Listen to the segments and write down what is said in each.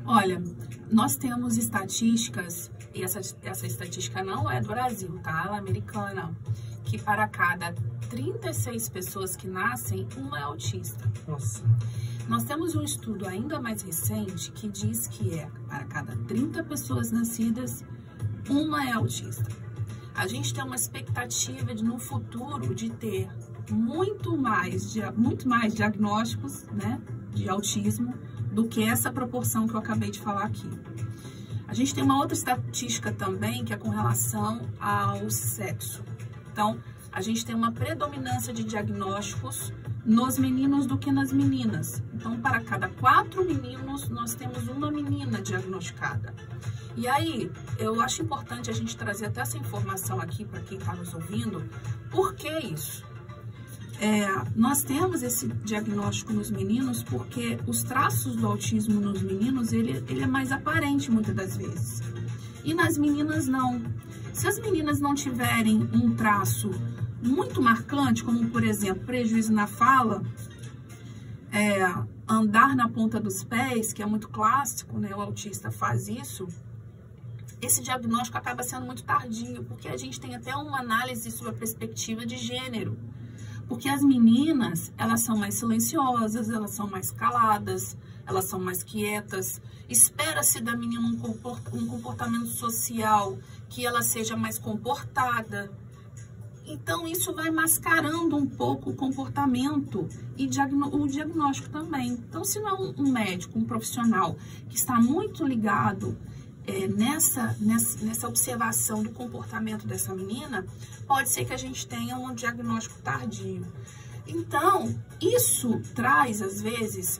Olha, nós temos estatísticas, e essa estatística não é do Brasil, tá? Ela é americana, que para cada 36 pessoas que nascem, uma é autista. Nossa. Nós temos um estudo ainda mais recente que diz que para cada 30 pessoas nascidas, uma é autista. A gente tem uma expectativa de, no futuro, de ter muito mais diagnósticos, né, de autismo do que essa proporção que eu acabei de falar aqui. A gente tem uma outra estatística também que é com relação ao sexo. Então, a gente tem uma predominância de diagnósticos nos meninos do que nas meninas. Então, para cada 4 meninos, nós temos uma menina diagnosticada. E aí, eu acho importante a gente trazer até essa informação aqui para quem está nos ouvindo. Por que isso? Nós temos esse diagnóstico nos meninos porque os traços do autismo nos meninos, ele é mais aparente muitas das vezes. E nas meninas não. Se as meninas não tiverem um traço muito marcante, como por exemplo, prejuízo na fala, andar na ponta dos pés, que é muito clássico, né? O autista faz isso. Esse diagnóstico acaba sendo muito tardio, porque a gente tem até uma análise sobre a perspectiva de gênero. Porque as meninas, elas são mais silenciosas, elas são mais caladas, elas são mais quietas. Espera-se da menina um comportamento social, que ela seja mais comportada. Então, isso vai mascarando um pouco o comportamento e o diagnóstico também. Então, se não é um médico, um profissional que está muito ligado nessa observação do comportamento dessa menina, pode ser que a gente tenha um diagnóstico tardio. Então, isso traz, às vezes,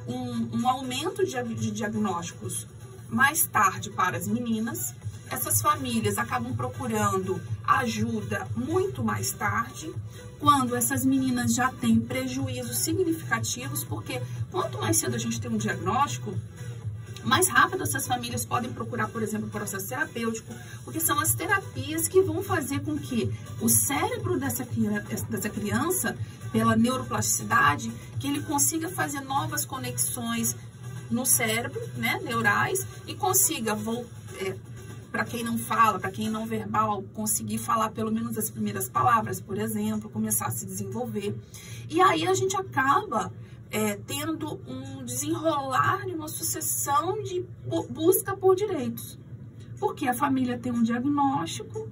um aumento de diagnósticos mais tarde para as meninas. Essas famílias acabam procurando ajuda muito mais tarde, quando essas meninas já têm prejuízos significativos, porque quanto mais cedo a gente tem um diagnóstico, mais rápido essas famílias podem procurar, por exemplo, o processo terapêutico, porque são as terapias que vão fazer com que o cérebro dessa criança, pela neuroplasticidade, que ele consiga fazer novas conexões no cérebro, né, neurais, e consiga, para quem não fala, para quem não verbal, conseguir falar pelo menos as primeiras palavras, por exemplo, começar a se desenvolver. E aí a gente acaba tendo um desenrolar de uma sucessão de busca por direitos. Porque a família tem um diagnóstico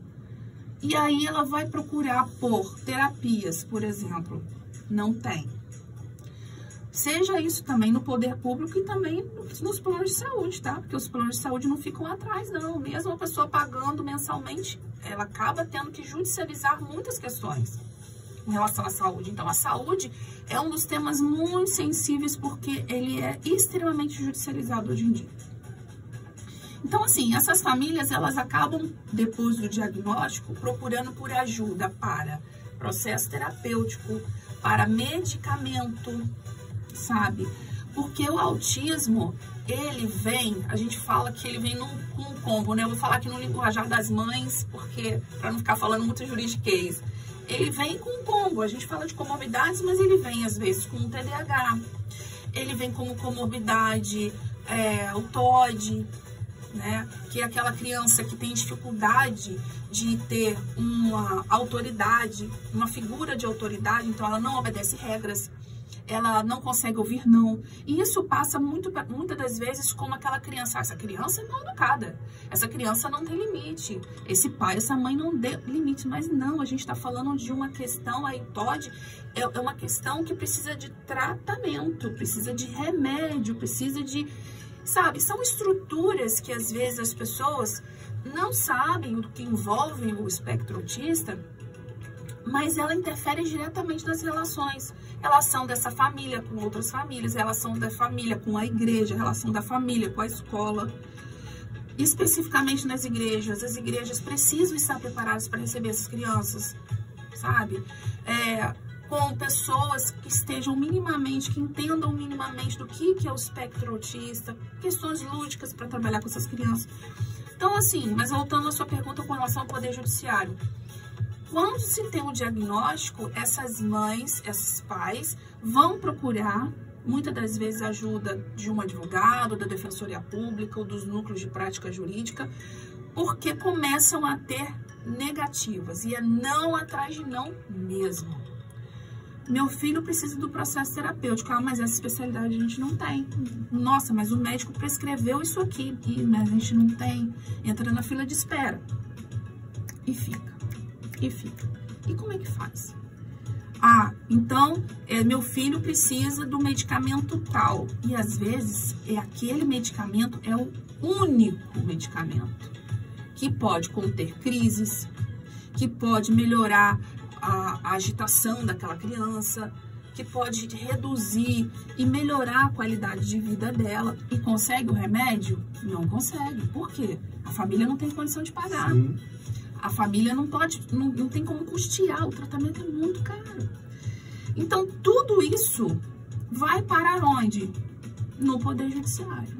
e aí ela vai procurar por terapias, por exemplo. Não tem. Seja isso também no poder público e também nos planos de saúde, tá? Porque os planos de saúde não ficam atrás, não. Mesmo a pessoa pagando mensalmente, ela acaba tendo que judicializar muitas questões em relação à saúde. Então, a saúde é um dos temas muito sensíveis porque ele é extremamente judicializado hoje em dia. Então, assim, essas famílias, elas acabam, depois do diagnóstico, procurando por ajuda para processo terapêutico, para medicamento, sabe? Porque o autismo, ele vem, a gente fala que ele vem num combo, né? Eu vou falar aqui no linguajar das mães, porque para não ficar falando muito juridiquês. Ele vem com um combo, a gente fala de comorbidades, mas ele vem às vezes com um TDAH, ele vem como comorbidade o TOD, né? Que é aquela criança que tem dificuldade de ter uma autoridade, uma figura de autoridade, então ela não obedece regras, ela não consegue ouvir não. E isso passa muitas das vezes como aquela criança. Essa criança é mal educada. Essa criança não tem limite. Esse pai, essa mãe não dê limite. Mas não, a gente está falando de uma questão aí, TOD, é uma questão que precisa de tratamento, precisa de remédio, precisa de... Sabe, são estruturas que às vezes as pessoas não sabem o que envolve o espectro autista, mas ela interfere diretamente nas relações. Relação dessa família com outras famílias, relação da família com a igreja, relação da família com a escola. Especificamente nas igrejas, as igrejas precisam estar preparadas para receber essas crianças, sabe? Com pessoas que estejam minimamente, que entendam minimamente do que é o espectro autista, questões lúdicas para trabalhar com essas crianças. Então, assim, mas voltando à sua pergunta com relação ao Poder Judiciário. Quando se tem um diagnóstico, essas mães, esses pais vão procurar, muitas das vezes ajuda de um advogado, da Defensoria Pública ou dos núcleos de prática jurídica, porque começam a ter negativas, e é não atrás de não mesmo. Meu filho precisa do processo terapêutico, mas essa especialidade a gente não tem. Nossa, mas o médico prescreveu isso aqui, mas a gente não tem. Entra na fila de espera. E fica. E como é que faz? Então, meu filho precisa do medicamento tal. E às vezes, aquele medicamento é o único medicamento que pode conter crises, que pode melhorar a agitação daquela criança, que pode reduzir e melhorar a qualidade de vida dela. E consegue o remédio? Não consegue. Por quê? A família não tem condição de pagar. Sim. A família não tem como custear, o tratamento é muito caro. Então, tudo isso vai parar onde? No Poder Judiciário,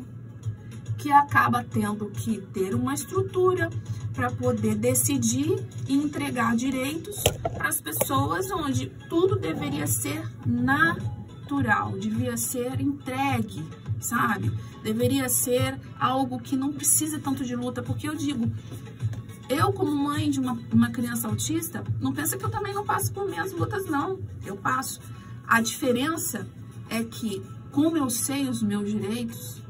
que acaba tendo que ter uma estrutura para poder decidir e entregar direitos para as pessoas, onde tudo deveria ser natural, devia ser entregue, sabe? Deveria ser algo que não precisa tanto de luta, porque eu digo, eu como mãe de uma criança autista, não pensa que eu também não passo por minhas lutas, não. Eu passo. A diferença é que, como eu sei os meus direitos,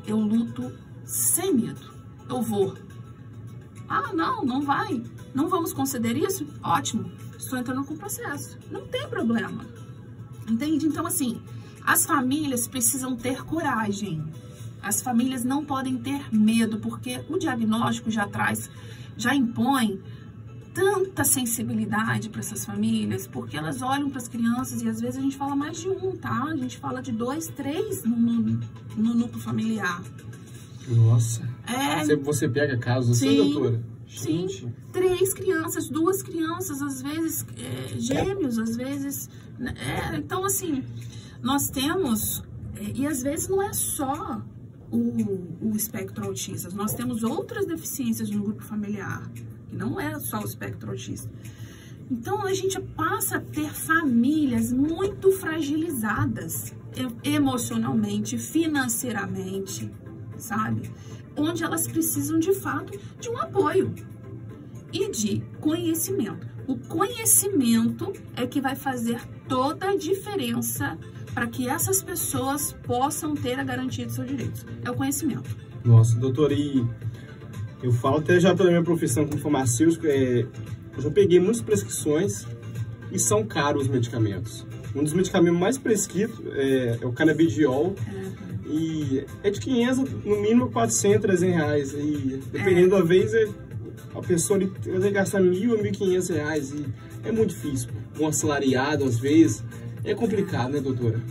eu luto sem medo. Eu vou. Não vai. Não vamos conceder isso? Ótimo. Estou entrando com o processo. Não tem problema. Entende? Então, assim, as famílias precisam ter coragem. As famílias não podem ter medo, porque o diagnóstico já impõe tanta sensibilidade para essas famílias, porque elas olham para as crianças e às vezes a gente fala mais de um, tá? A gente fala de 2, 3 no núcleo familiar. Nossa. Você pega casos assim, doutora? Sim, 3 crianças, 2 crianças, às vezes gêmeos, às vezes... então, assim, nós temos... e às vezes não é só o espectro autista, nós temos outras deficiências no grupo familiar, que não é só o espectro autista. Então, a gente passa a ter famílias muito fragilizadas, emocionalmente, financeiramente, sabe? Onde elas precisam, de fato, de um apoio e de conhecimento. O conhecimento é que vai fazer toda a diferença para que essas pessoas possam ter a garantia de seus direitos. É o conhecimento. Nossa, doutora, e eu falo até já pela minha profissão como farmacêutico, eu já peguei muitas prescrições e são caros os medicamentos. Um dos medicamentos mais prescritos é o canabidiol. E é de 500, no mínimo 400, 300 reais. E dependendo da vez, a pessoa vai gastar 1.000 a 1.500 reais. E é muito difícil. Um assalariado, às vezes, é complicado, né, doutora?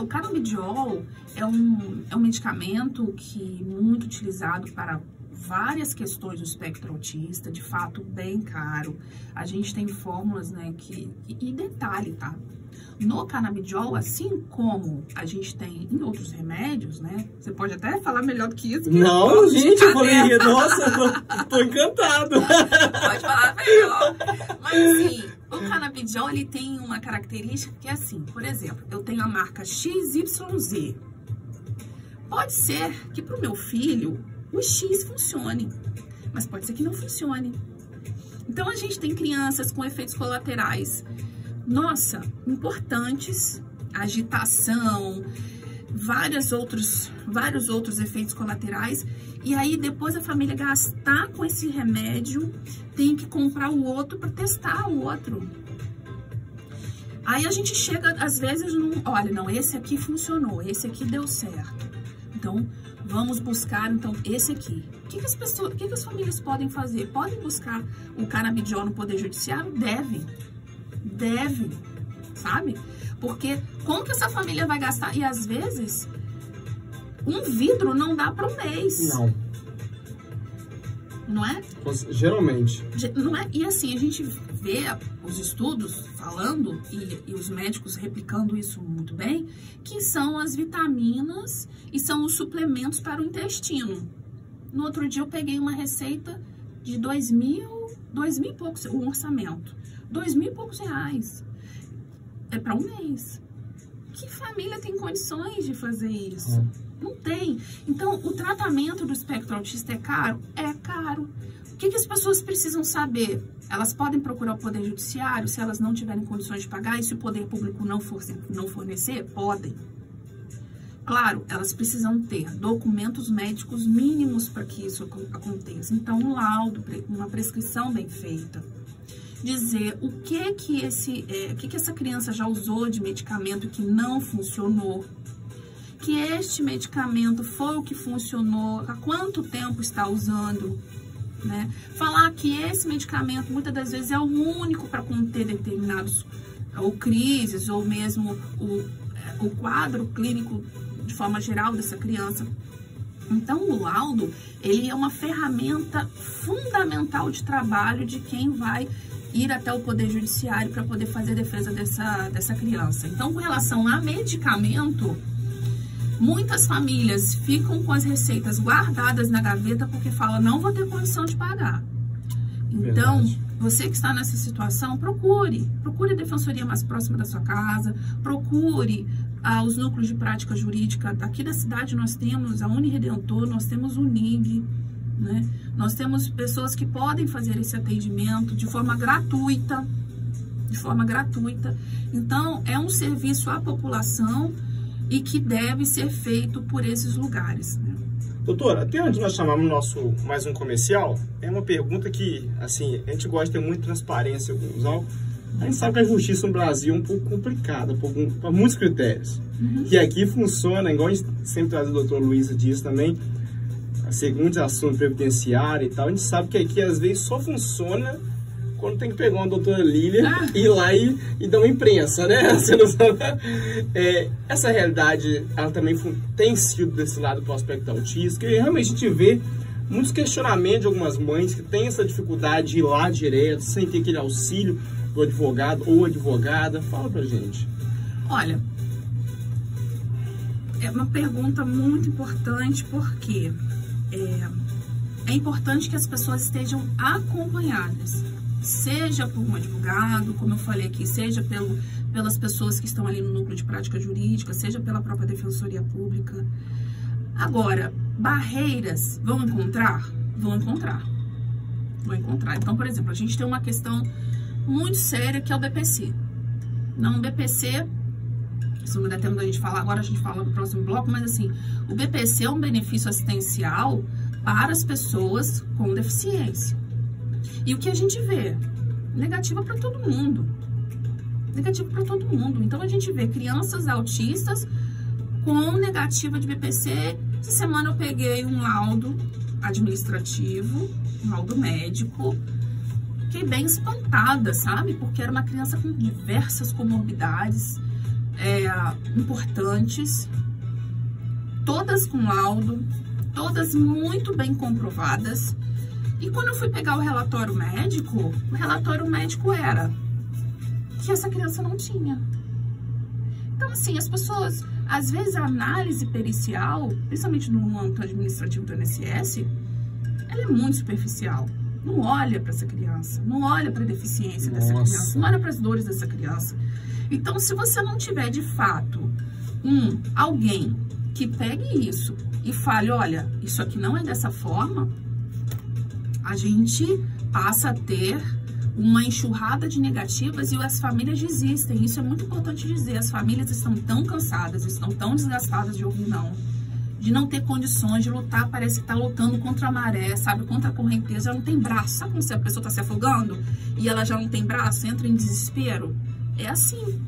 O canabidiol é um medicamento que é muito utilizado para várias questões do espectro autista, de fato, bem caro. A gente tem fórmulas, né, e detalhe, tá? No canabidiol, assim como a gente tem em outros remédios, né? Você pode até falar melhor do que isso. Não, gente, eu falei, nossa, tô encantado. Pode falar melhor. Mas assim, o canabidiol, ele tem uma característica que é assim, por exemplo, eu tenho a marca XYZ. Pode ser que pro meu filho o X funcione, mas pode ser que não funcione. Então, a gente tem crianças com efeitos colaterais, nossa, importantes, agitação, vários outros efeitos colaterais, e aí depois a família gastar com esse remédio, tem que comprar o outro para testar o outro. Aí a gente chega, às vezes, olha, não, esse aqui funcionou, esse aqui deu certo, então vamos buscar, esse aqui. O que as famílias podem fazer? Podem buscar o canabidiol no Poder Judiciário? Devem, sabe? Porque como que essa família vai gastar? E às vezes, um vidro não dá para um mês. Não é? Geralmente. Não é? E assim, a gente vê os estudos falando, e os médicos replicando isso muito bem, que são as vitaminas e são os suplementos para o intestino. No outro dia eu peguei uma receita de 2.000 e poucos, um orçamento. 2.000 e poucos reais. É para um mês. Que família tem condições de fazer isso? Não tem. Então, o tratamento do espectro autista é caro? É caro. O que as pessoas precisam saber? Elas podem procurar o Poder Judiciário se elas não tiverem condições de pagar, e se o Poder Público não fornecer, podem. Claro, elas precisam ter documentos médicos mínimos para que isso aconteça. Então, um laudo, uma prescrição bem feita. Dizer o que essa criança já usou de medicamento que não funcionou. Que este medicamento foi o que funcionou, há quanto tempo está usando, né? Falar que esse medicamento muitas das vezes é o único para conter determinados ou crises ou mesmo o quadro clínico de forma geral dessa criança. Então, o laudo, ele é uma ferramenta fundamental de trabalho de quem vai ir até o Poder Judiciário para poder fazer a defesa dessa criança. Então, com relação a medicamento, muitas famílias ficam com as receitas guardadas na gaveta porque falam, não vou ter condição de pagar. Então, você que está nessa situação, procure a defensoria mais próxima da sua casa, procure os núcleos de prática jurídica. Aqui da cidade nós temos a Uniredentor, nós temos o NIG, né? Nós temos pessoas que podem fazer esse atendimento de forma gratuita, Então, é um serviço à população e que deve ser feito por esses lugares, né? Doutora, até onde nós chamamos mais um comercial, é uma pergunta que, assim, a gente gosta de ter muita transparência, Gonzalo. A gente sabe que a justiça no Brasil é um pouco complicada, para muitos critérios. E aqui funciona, igual a gente sempre traz o doutor Luiz disso também, segundo o assunto previdenciário e tal, a gente sabe que aqui às vezes só funciona quando tem que pegar uma doutora Lília e ir lá e dar uma imprensa, né? Você não sabe. Essa realidade, ela também tem sido desse lado para o aspecto autista, e realmente a gente vê muitos questionamentos de algumas mães que têm essa dificuldade de ir lá direto, sem ter aquele auxílio do advogado ou advogada. Fala pra gente. Olha, é uma pergunta muito importante, porque é importante que as pessoas estejam acompanhadas, seja por um advogado, como eu falei aqui, seja pelas pessoas que estão ali no núcleo de prática jurídica, seja pela própria Defensoria Pública. Agora, barreiras vão encontrar? Vão encontrar. Então, por exemplo, a gente tem uma questão muito séria que é o BPC. Não, o BPC, se não der tempo da gente falar, agora a gente fala no próximo bloco, mas assim, o BPC é um benefício assistencial para as pessoas com deficiência. E o que a gente vê? Negativa para todo mundo. Então, a gente vê crianças autistas com negativa de BPC. Essa semana eu peguei um laudo administrativo, um laudo médico. Fiquei bem espantada, sabe? Porque era uma criança com diversas comorbidades importantes. Todas com laudo, todas muito bem comprovadas. E quando eu fui pegar o relatório médico era que essa criança não tinha. Então, assim, as pessoas, às vezes a análise pericial, principalmente no âmbito administrativo do INSS, ela é muito superficial. Não olha para essa criança, não olha para a deficiência dessa criança, não olha para as dores dessa criança. Então, se você não tiver, de fato, alguém que pegue isso e fale, olha, isso aqui não é dessa forma, a gente passa a ter uma enxurrada de negativas e as famílias desistem. Isso é muito importante dizer. As famílias estão tão cansadas, estão tão desgastadas de ouvir não, de não ter condições de lutar, parece que está lutando contra a maré, sabe, contra a correnteza, já não tem braço. Sabe como se a pessoa está se afogando e ela já não tem braço, entra em desespero? É assim.